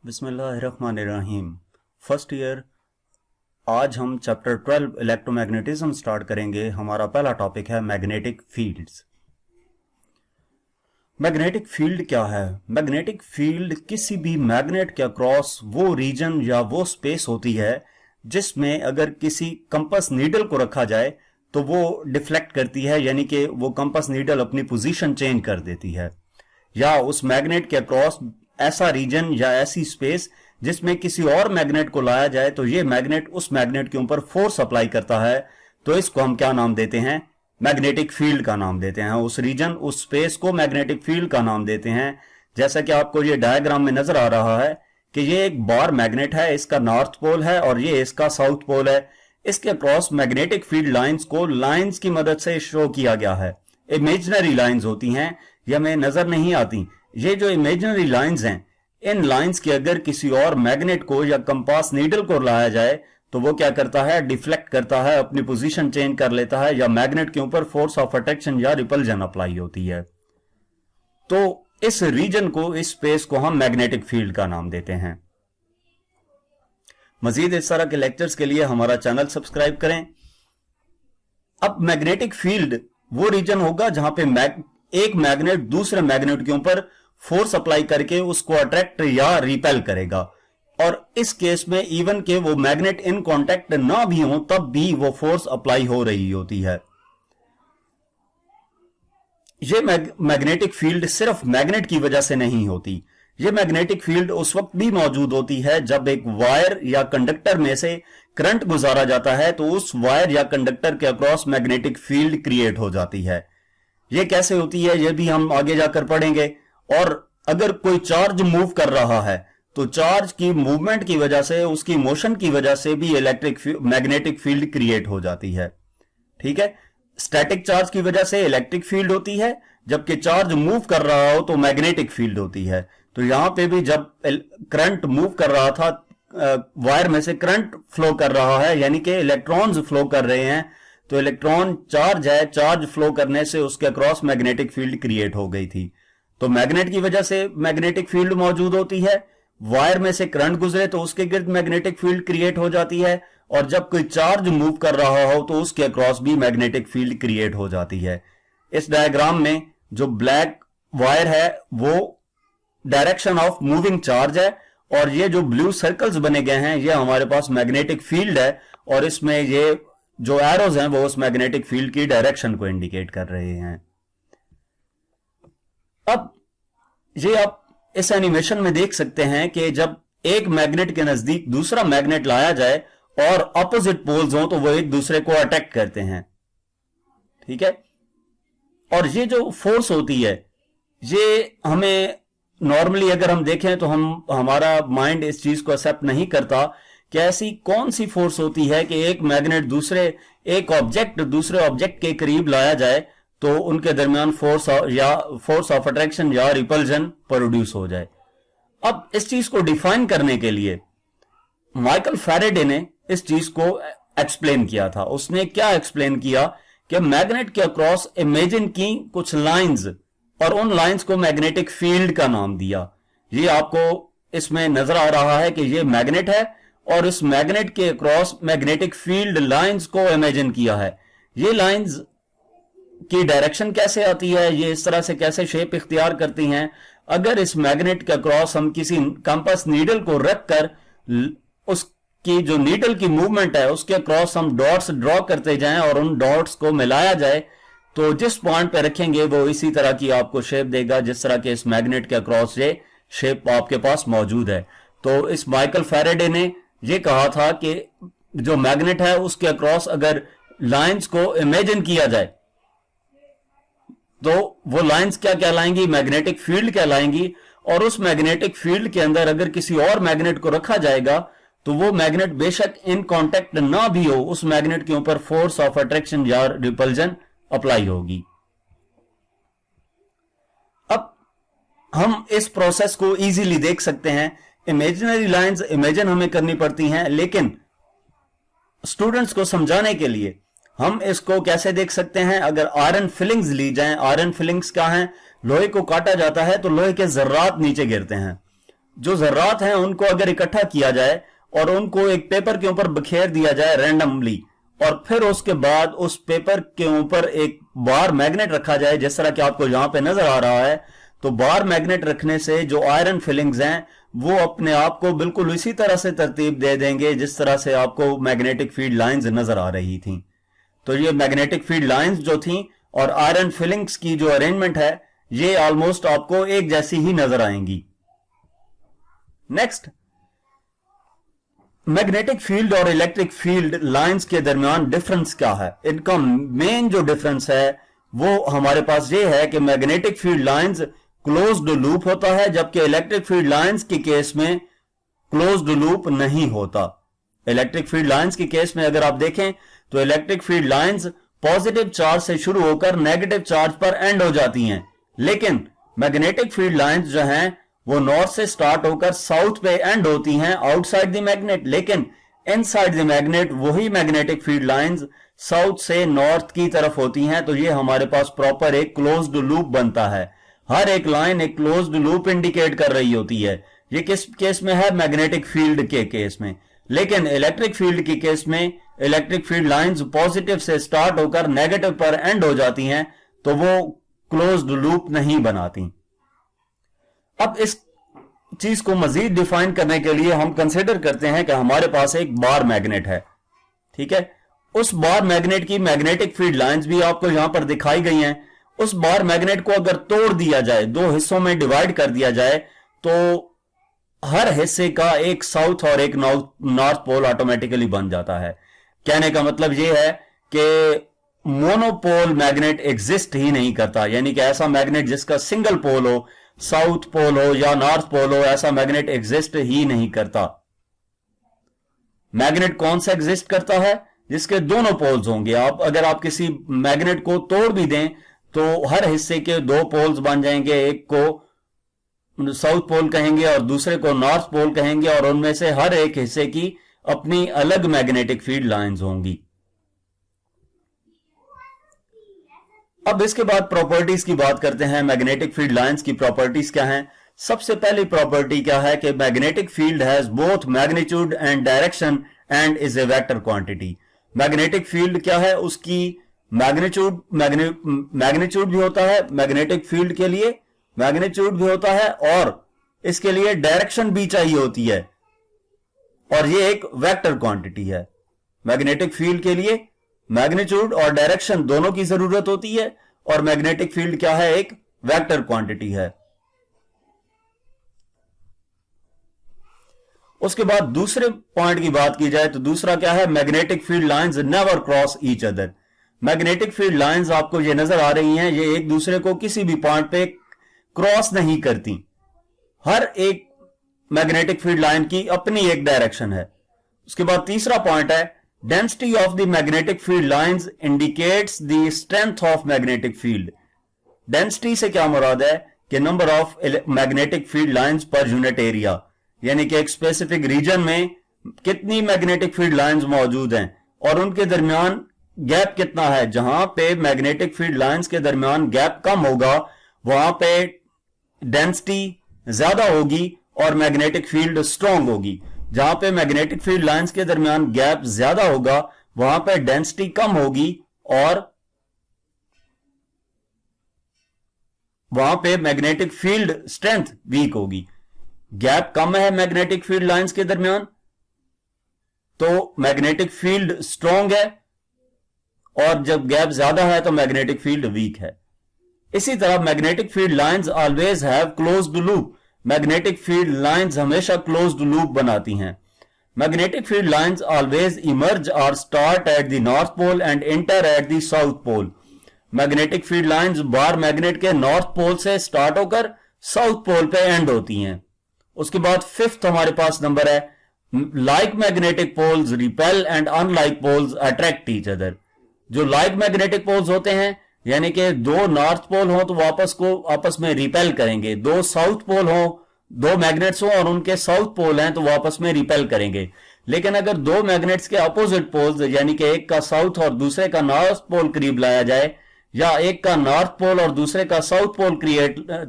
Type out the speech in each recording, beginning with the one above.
बिस्मिल्लाहिर्रहमानिर्रहीम। First year. आज हम चैप्टर 12 इलेक्ट्रोमैग्नेटिज्म स्टार्ट करेंगे। हमारा पहला टॉपिक है मैग्नेटिक फील्ड्स। मैग्नेटिक फील्ड क्या है? मैग्नेटिक फील्ड किसी भी मैग्नेट के अक्रॉस वो रीजन या वो स्पेस होती है जिसमें अगर किसी कंपास नीडल को रखा जाए तो वो डिफ्लेक्ट करती है, यानी कि वो कंपास नीडल अपनी पोजीशन चेंज कर देती है। या उस मैग्नेट के अक्रॉस ऐसा रीजन या ऐसी स्पेस जिसमें किसी और मैग्नेट को लाया जाए तो ये मैग्नेट उस मैग्नेट के ऊपर फोर्स अप्लाई करता है, तो इसको हम क्या नाम देते हैं? मैग्नेटिक फील्ड का नाम देते हैं। उस रीजन, उस स्पेस को मैग्नेटिक फील्ड का नाम देते हैं। जैसा कि आपको ये डायग्राम में नजर आ रहा है कि ये एक बार मैग्नेट है, इसका नॉर्थ पोल है और ये इसका साउथ पोल है। इसके अक्रॉस मैग्नेटिक फील्ड लाइंस को लाइंस की मदद से शो किया गया है। इमेजिनरी लाइंस होती हैं, ये हमें नजर नहीं आती। ये जो इमेजिनरी लाइंस हैं, इन लाइंस की अगर किसी और मैग्नेट को या कंपास नीडल को लाया जाए तो वो क्या करता है? डिफ्लेक्ट करता है, अपनी पोजीशन चेंज कर लेता है, या मैग्नेट के ऊपर फोर्स ऑफ अट्रैक्शन या रिपल्जन अप्लाई होती है। तो इस रीजन को, इस स्पेस को हम मैग्नेटिक फील्ड का नाम देते हैं। मजीद इस तरह के लेक्चर्स के लिए हमारा चैनल सब्सक्राइब करें। अब मैग्नेटिक फील्ड वो रीजन होगा जहां पे एक मैग्नेट दूसरे मैग्नेट के ऊपर फोर्स अप्लाई करके उसको अट्रैक्ट या रिपेल करेगा। और इस केस में इवन के वो मैग्नेट इन कांटेक्ट ना भी हो तब भी वो फोर्स अप्लाई हो रही होती है। ये मैग्नेटिक फील्ड सिर्फ मैग्नेट की वजह से नहीं होती। ये मैग्नेटिक फील्ड उस वक्त भी मौजूद होती है जब एक वायर या कंडक्टर में से करंट गुजारा जाता है, तो उस वायर या कंडक्टर के अक्रॉस मैग्नेटिक फील्ड क्रिएट हो जाती है। ये कैसे होती है ये भी हम आगे जाकर पढ़ेंगे। और अगर कोई चार्ज मूव कर रहा है तो चार्ज की मूवमेंट की वजह से, उसकी मोशन की वजह से भी मैग्नेटिक फील्ड क्रिएट हो जाती है। ठीक है, स्टैटिक चार्ज की वजह से इलेक्ट्रिक फील्ड होती है, जबकि चार्ज मूव कर रहा हो तो मैग्नेटिक फील्ड होती है। तो यहां पे भी जब करंट मूव कर रहा था, वायर में से करंट फ्लो कर रहा है, यानी कि इलेक्ट्रॉन्स फ्लो कर रहे हैं, तो इलेक्ट्रॉन चार्ज है, चार्ज फ्लो करने से उसके अक्रॉस मैग्नेटिक फील्ड क्रिएट हो गई थी। तो मैग्नेट की वजह से मैग्नेटिक फील्ड मौजूद होती है। वायर में से करंट गुजरे तो उसके गिर्द मैग्नेटिक फील्ड क्रिएट हो जाती है। और जब कोई चार्ज मूव कर रहा हो तो उसके अक्रॉस भी मैग्नेटिक फील्ड क्रिएट हो जाती है। इस डायग्राम में जो ब्लैक वायर है वो डायरेक्शन ऑफ मूविंग चार्ज है, और ये जो ब्लू सर्कल्स बने गए हैं ये हमारे पास मैग्नेटिक फील्ड है, और इसमें ये जो एरोज हैं वो उस मैग्नेटिक फील्ड की डायरेक्शन को इंडिकेट कर रहे हैं। अब ये आप इस एनिमेशन में देख सकते हैं कि जब एक मैग्नेट के नजदीक दूसरा मैग्नेट लाया जाए और ऑपोजिट पोल्स हो तो वो एक दूसरे को अटैक करते हैं। ठीक है, और ये जो फोर्स होती है ये हमें नॉर्मली अगर हम देखें तो हमारा माइंड इस चीज को एक्सेप्ट नहीं करता कि ऐसी कौन सी फोर्स होती है कि एक मैग्नेट एक ऑब्जेक्ट दूसरे ऑब्जेक्ट के करीब लाया जाए तो उनके दरमियान फोर्स ऑफ अट्रैक्शन या रिपल्जन प्रोड्यूस हो जाए। अब इस चीज को डिफाइन करने के लिए माइकल फैराडे ने इस चीज को एक्सप्लेन किया था। उसने क्या एक्सप्लेन किया कि मैग्नेट के अक्रॉस इमेजिन की कुछ लाइंस, और उन लाइंस को मैग्नेटिक फील्ड का नाम दिया। ये आपको इसमें नजर आ रहा है कि ये मैग्नेट है और इस मैग्नेट के अक्रॉस मैग्नेटिक फील्ड लाइंस को इमेजिन किया है। ये लाइंस की डायरेक्शन कैसे आती है, ये इस तरह से कैसे शेप इख्तियार करती हैं? अगर इस मैग्नेट के अक्रॉस हम किसी कंपास नीडल को रखकर उसकी जो नीडल की मूवमेंट है उसके अक्रॉस हम डॉट्स ड्रॉ करते जाएं और उन डॉट्स को मिलाया जाए तो जिस पॉइंट पे रखेंगे वो इसी तरह की आपको शेप देगा जिस तरह के इस मैग्नेट के अक्रॉस ये शेप आपके पास मौजूद है। तो इस माइकल फैराडे ने ये कहा था कि जो मैग्नेट है उसके अक्रॉस अगर लाइंस को इमेजिन किया जाए तो वो लाइंस क्या कहलाएंगी? Magnetic field कहलाएंगी। और उस मैग्नेटिक फील्ड के अंदर अगर किसी और मैग्नेट को रखा जाएगा तो वो मैग्नेट बेशक इन कांटेक्ट ना भी हो, उस मैग्नेट के ऊपर फोर्स ऑफ अट्रैक्शन या रिपल्जन अप्लाई होगी। अब हम इस प्रोसेस को इजीली देख सकते हैं। इमेजिनरी लाइंस इमेजिन हमें करनी पड़ती हैं, लेकिन स्टूडेंट्स को समझाने के लिए हम इसको कैसे देख सकते हैं? अगर आयरन फिलिंग्स ली जाएं, आयरन फिलिंग्स क्या हैं? लोहे को काटा जाता है तो लोहे के जर्रात नीचे गिरते हैं। जो जर्रात हैं उनको अगर इकट्ठा किया जाए और उनको एक पेपर के ऊपर बिखेर दिया जाए रैंडमली, और फिर उसके बाद उस पेपर के ऊपर एक बार मैग्नेट रखा जाए, जिस तरह कि आपको यहां पे नजर आ रहा है, तो बार मैग्नेट रखने से जो आयरन फिलिंग्स हैं वो अपने आप को बिल्कुल इसी तरह से तरतीब दे देंगे जिस तरह से आपको मैग्नेटिक फील्ड लाइंस नजर आ रही थी। तो ये मैग्नेटिक फील्ड लाइंस जो थी और आयरन फिलिंग्स की जो अरेंजमेंट है ये ऑलमोस्ट आपको एक जैसी ही नजर आएंगी। नेक्स्ट, मैग्नेटिक फील्ड और इलेक्ट्रिक फील्ड लाइंस के दरमियान डिफरेंस क्या है? इनका मेन जो डिफरेंस है वो हमारे पास ये है कि magnetic field lines closed loop होता है, जबकि इलेक्ट्रिक फील्ड लाइंस के केस में क्लोज्ड लूप नहीं होता। इलेक्ट्रिक फील्ड लाइंस के केस में अगर आप देखें तो electric field lines positive charge से शुरू होकर नेगेटिव चार्ज पर एंड हो जाती हैं, लेकिन मैग्नेटिक फील्ड लाइंस जो हैं वो नॉर्थ से स्टार्ट होकर साउथ पे एंड होती हैं आउटसाइड द मैग्नेट, लेकिन इनसाइड द मैग्नेट वही मैग्नेटिक फील्ड लाइंस साउथ से नॉर्थ की तरफ होती हैं। तो ये हमारे पास प्रॉपर एक क्लोज्ड लूप बनता है। हर एक लाइन एक क्लोज्ड लूप इंडिकेट कर रही होती है। ये किस केस में है? मैग्नेटिक फील्ड के केस में। लेकिन इलेक्ट्रिक फील्ड के केस में इलेक्ट्रिक फील्ड लाइंस पॉजिटिव से स्टार्ट होकर नेगेटिव पर एंड हो जाती हैं, तो वो क्लोज्ड लूप नहीं बनाती। अब इस चीज को मजीद डिफाइन करने के लिए हम कंसिडर करते हैं कि हमारे पास एक बार मैग्नेट है, ठीक है। उस बार मैग्नेट की मैग्नेटिक फील्ड लाइंस भी आपको यहां पर दिखाई गई हैं। उस बार मैग्नेट को अगर तोड़ दिया जाए, दो हिस्सों में डिवाइड कर दिया जाए, तो हर हिस्से का एक साउथ और एक नॉर्थ पोल ऑटोमेटिकली बन जाता है। कहने का मतलब यह है कि मोनोपोल मैग्नेट एग्जिस्ट ही नहीं करता, यानी कि ऐसा मैग्नेट जिसका सिंगल पोल हो, साउथ पोल हो या नॉर्थ पोल हो, ऐसा मैग्नेट एग्जिस्ट ही नहीं करता। मैग्नेट कौन सा एग्जिस्ट करता है? जिसके दोनों पोल्स होंगे। अगर आप किसी मैग्नेट को तोड़ भी दें तो हर हिस्से के दो पोल्स बन जाएंगे, एक को साउथ पोल कहेंगे और दूसरे को नॉर्थ पोल कहेंगे, और उनमें से हर एक हिस्से की अपनी अलग मैग्नेटिक फील्ड लाइंस होंगी। अब इसके बाद प्रॉपर्टीज की बात करते हैं। मैग्नेटिक फील्ड लाइंस की प्रॉपर्टीज क्या हैं? सबसे पहली प्रॉपर्टी क्या है कि magnetic field has both magnitude and direction and is a vector quantity. Magnetic field क्या है? उसकी मैग्नीट्यूड भी होता है, मैग्नेटिक फील्ड के लिए मैग्नीट्यूड भी होता है, और इसके लिए डायरेक्शन भी चाहिए होती है, और ये एक वेक्टर क्वांटिटी है। मैग्नेटिक फील्ड के लिए मैग्नीट्यूड और डायरेक्शन दोनों की जरूरत होती है, और मैग्नेटिक फील्ड क्या है? एक वेक्टर क्वांटिटी है। उसके बाद दूसरे पॉइंट की बात की जाए तो दूसरा क्या है? Magnetic field lines never cross each other. Magnetic field lines आपको ये नजर आ रही हैं, ये एक दूसरे को किसी भी पॉइंट पे क्रॉस नहीं करती। हर एक मैग्नेटिक फील्ड लाइन की अपनी एक डायरेक्शन है। उसके बाद तीसरा पॉइंट है, density of the magnetic field lines indicates the strength of magnetic field. Density से क्या मुराद है? कि number of magnetic field lines per unit area, यानी कि एक स्पेसिफिक रीजन में कितनी मैग्नेटिक फील्ड लाइंस मौजूद हैं और उनके दरमियान गैप कितना है। जहां पे मैग्नेटिक फील्ड लाइंस के दरमियान गैप कम होगा वहां पे डेंसिटी ज्यादा होगी और मैग्नेटिक फील्ड स्ट्रांग होगी। जहां पे मैग्नेटिक फील्ड लाइंस के दरमियान गैप ज्यादा होगा वहां पे डेंसिटी कम होगी और वहां पे मैग्नेटिक फील्ड स्ट्रेंथ वीक होगी। गैप कम है मैग्नेटिक फील्ड लाइंस के दरमियान तो मैग्नेटिक फील्ड स्ट्रांग है, और जब गैप ज्यादा है तो मैग्नेटिक फील्ड वीक है। इसी तरह magnetic field lines always have closed loop. Magnetic field lines हमेशा क्लोज्ड लूप बनाती हैं। Magnetic field lines always emerge और start at the north pole and enter at the south pole. Magnetic field lines bar magnet के north pole से start होकर south pole पे and होती हैं। उसके बाद फिफ्थ हमारे पास नंबर है, like magnetic poles repel and unlike poles attract each other. जो लाइक मैग्नेटिक पोल्स होते हैं यानी कि दो नॉर्थ पोल हो तो आपस में रिपेल करेंगे, दो साउथ पोल हो, दो मैग्नेट्स हो और उनके साउथ पोल हैं तो वो आपस में रिपेल करेंगे। लेकिन अगर दो मैग्नेट्स के अपोजिट पोल्स यानी कि एक का साउथ और दूसरे का नॉर्थ पोल करीब लाया जाए, या एक का नॉर्थ पोल और दूसरे का साउथ पोल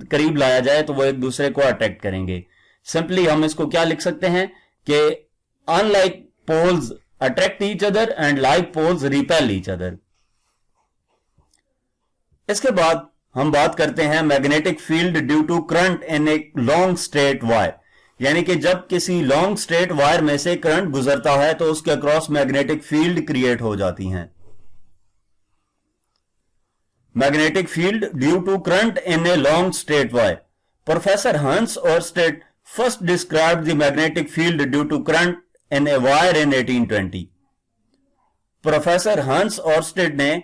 करीब लाया जाए तो वो एक दूसरे को अट्रैक्ट करेंगे। सिंपली हम इसको क्या लिख सकते हैं कि unlike poles attract each other and like poles repel each other. इसके बाद हम बात करते हैं magnetic field due to current in a long straight wire, यानी कि जब किसी लॉन्ग स्ट्रेट वायर में से करंट गुजरता है तो उसके अक्रॉस मैग्नेटिक फील्ड क्रिएट हो जाती हैं। Magnetic field due to current in a long straight wire. Professor Hans Oersted first described the magnetic field due to current in a wire in 1820। Professor Hans Oersted ने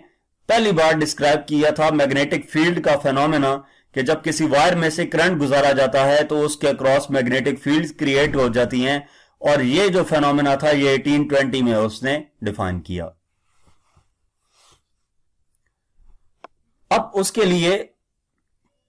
पहली बार describe किया था magnetic field का phenomena कि जब किसी wire में से करंट गुजारा जाता है तो उसके अक्रॉस मैग्नेटिक फील्ड्स क्रिएट हो जाती हैं, और ये जो फेनोमेना था ये 1820 में उसने डिफाइन किया। अब उसके लिए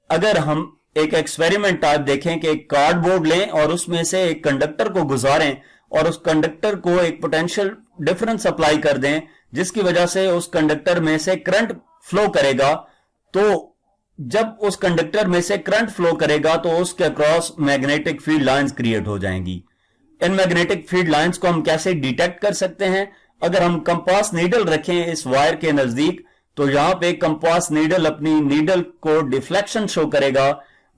अगर हम एक एक्सपेरिमेंट टाइप देखें कि एक कार्डबोर्ड लें और उसमें से एक कंडक्टर को गुजारें और उस कंडक्टर को एक पोटेंशियल डिफरेंस अप्लाई कर दें जिसकी वजह से उस कंडक्टर में से करंट फ्लो करेगा, तो जब उस कंडक्टर में से करंट फ्लो करेगा तो उसके across magnetic field lines create हो जाएंगी। इन मैग्नेटिक फील्ड लाइंस को हम कैसे डिटेक्ट कर सकते हैं? अगर हम कंपास नीडल रखें इस वायर के नजदीक तो यहां पे कंपास नीडल अपनी नीडल को डिफ्लेक्शन शो करेगा,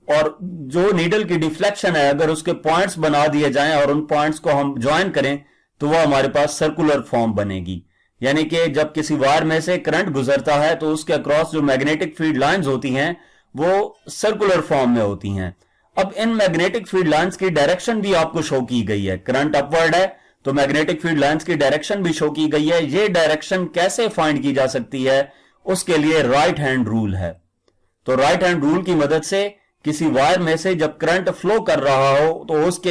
और जो नीडल की डिफ्लेक्शन है अगर उसके पॉइंट्स बना दिए जाएं और उन पॉइंट्स को हम ज्वाइन करें तो वह हमारे पास सर्कुलर फॉर्म बनेगी। यानी कि जब किसी वायर में से करंट गुजरता है तो उसके अक्रॉस जो मैग्नेटिक फील्ड लाइंस होती हैं वो सर्कुलर फॉर्म में होती हैं। अब इन मैग्नेटिक फील्ड लाइंस की डायरेक्शन भी आपको शो की गई है। करंट अपवर्ड है तो मैग्नेटिक फील्ड लाइंस की डायरेक्शन भी शो की गई है। ये डायरेक्शन कैसे फाइंड की जा सकती है? उसके लिए राइट हैंड रूल है। तो राइट हैंड रूल की मदद से किसी वायर में से जब करंट फ्लो कर रहा हो तो उसके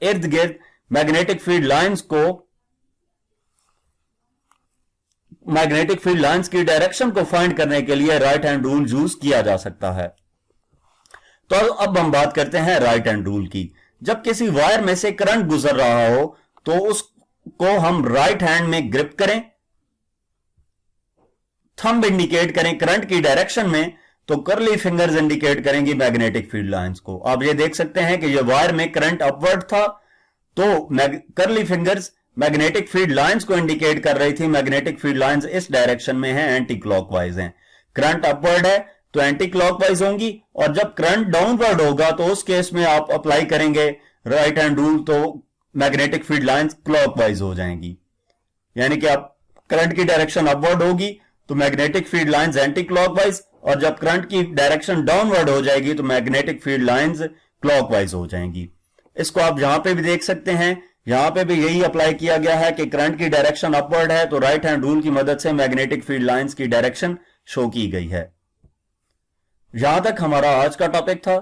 इर्द गिर्द मैग्नेटिक फील्ड लाइंस को मैग्नेटिक फील्ड लाइंस की डायरेक्शन को फाइंड करने के लिए राइट हैंड रूल यूज किया जा सकता है। तो अब हम बात करते हैं राइट हैंड रूल की। जब किसी वायर में से करंट गुजर रहा हो तो उसको हम राइट हैंड में ग्रिप करें, थंब इंडिकेट करें करंट की डायरेक्शन में, तो कर्ली फिंगर्स इंडिकेट करेंगी मैग्नेटिक फील्ड लाइंस को। आप ये देख सकते हैं कि ये वायर में करंट अपवर्ड था तो curly fingers magnetic field lines को इंडिकेट कर रही थी। मैग्नेटिक फील्ड लाइंस इस डायरेक्शन में है, एंटी क्लॉकवाइज हैं। करंट अपवर्ड है तो एंटी क्लॉकवाइज होंगी, और जब करंट डाउनवर्ड होगा तो उस केस में आप अप्लाई करेंगे राइट हैंड रूल तो मैग्नेटिक फील्ड लाइंस क्लॉकवाइज हो जाएंगी। यानी कि आप करंट की डायरेक्शन अपवर्ड होगी तो magnetic field lines anti clockwise, और जब करंट की डायरेक्शन डाउनवर्ड हो जाएगी तो मैग्नेटिक फील्ड लाइंस क्लॉकवाइज हो जाएंगी। इसको आप यहां पे भी देख सकते हैं, यहां पे भी यही अप्लाई किया गया है कि करंट की डायरेक्शन अपवर्ड है तो राइट हैंड रूल की मदद से मैग्नेटिक फील्ड लाइंस की डायरेक्शन शो की गई है। यहां तक हमारा आज का टॉपिक था।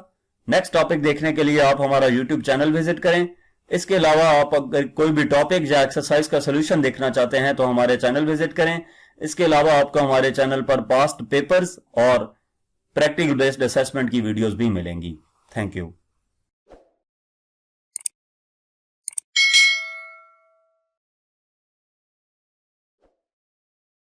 नेक्स्ट टॉपिक देखने के लिए आप हमारा YouTube चैनल विजिट करें। इसके अलावा आप अगर कोई भी टॉपिक या एक्सरसाइज का सोल्यूशन देखना चाहते हैं तो हमारे चैनल विजिट करें। इसके अलावा आपको हमारे चैनल पर पास्ट पेपर्स और प्रैक्टिकल बेस्ड असेसमेंट की वीडियोस भी मिलेंगी। Thank you.